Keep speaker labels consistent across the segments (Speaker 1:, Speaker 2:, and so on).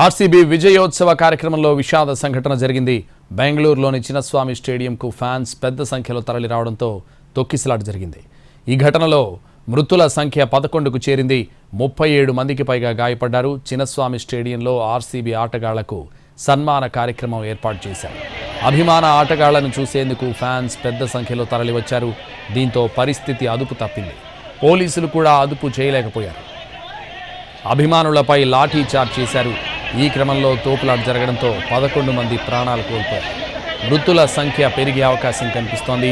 Speaker 1: RCB విజయోత్సవ కార్యక్రమంలో విషాద సంఘటన జరిగింది. బెంగళూరులోని చిన్నస్వామి స్టేడియంకు ఫ్యాన్స్ పెద్ద సంఖ్యలో తరలి రావడంతో తొక్కిసలాట జరిగింది. ఈ ఘటనలో మృతుల సంఖ్య 11కు చేరింది. 37 మందికి పైగా గాయపడ్డారు. చిన్నస్వామి స్టేడియంలో ఆర్సీబీ ఆటగాళ్లకు సన్మాన కార్యక్రమం ఏర్పాటు చేశారు. అభిమాన ఆటగాళ్లను చూసేందుకు ఫ్యాన్స్ పెద్ద సంఖ్యలో తరలివచ్చారు. దీంతో పరిస్థితి అదుపు తప్పింది. పోలీసులు కూడా అదుపు చేయలేకపోయారు. అభిమానులపై లాఠీ చార్జ్ చేశారు. ఈ క్రమంలో తోపులాట జరగడంతో 11 మంది ప్రాణాలు కోల్పోయారు. మృతుల సంఖ్య పెరిగే అవకాశం కనిపిస్తోంది.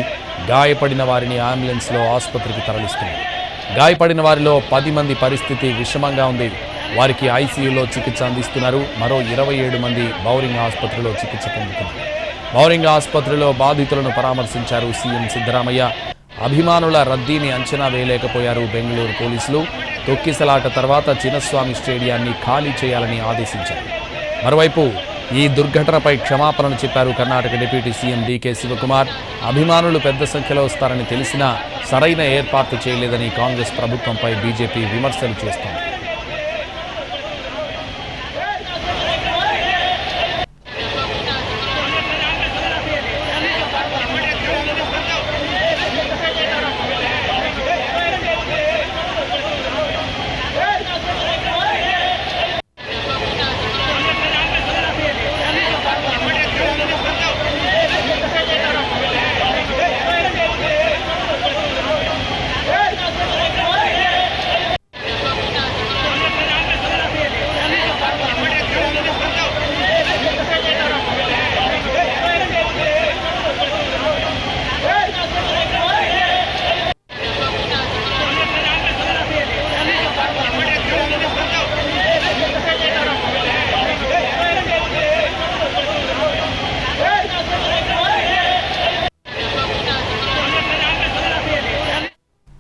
Speaker 1: గాయపడిన వారిని అంబులెన్స్లో ఆసుపత్రికి తరలిస్తున్నారు. గాయపడిన వారిలో 10 మంది పరిస్థితి విషమంగా ఉంది. వారికి ఐసీయూలో చికిత్స అందిస్తున్నారు. మరో 27 మంది బౌరింగ్ ఆసుపత్రిలో చికిత్స పొందుతున్నారు. బౌరింగ్ ఆసుపత్రిలో బాధితులను పరామర్శించారు సీఎం సిద్ధరామయ్య. అభిమానుల రద్దీని అంచనా వేయలేకపోయారు బెంగళూరు పోలీసులు. తొక్కిసలాట తర్వాత చిన్నస్వామి స్టేడియాన్ని ఖాళీ చేయాలని ఆదేశించారు. మరోవైపు ఈ దుర్ఘటనపై క్షమాపణలు చెప్పారు కర్ణాటక డిప్యూటీ సీఎం డీకే శివకుమార్. అభిమానులు పెద్ద సంఖ్యలో వస్తారని తెలిసినా సరైన ఏర్పాట్లు చేయలేదని కాంగ్రెస్ ప్రభుత్వంపై బీజేపీ విమర్శలు చేస్తోంది.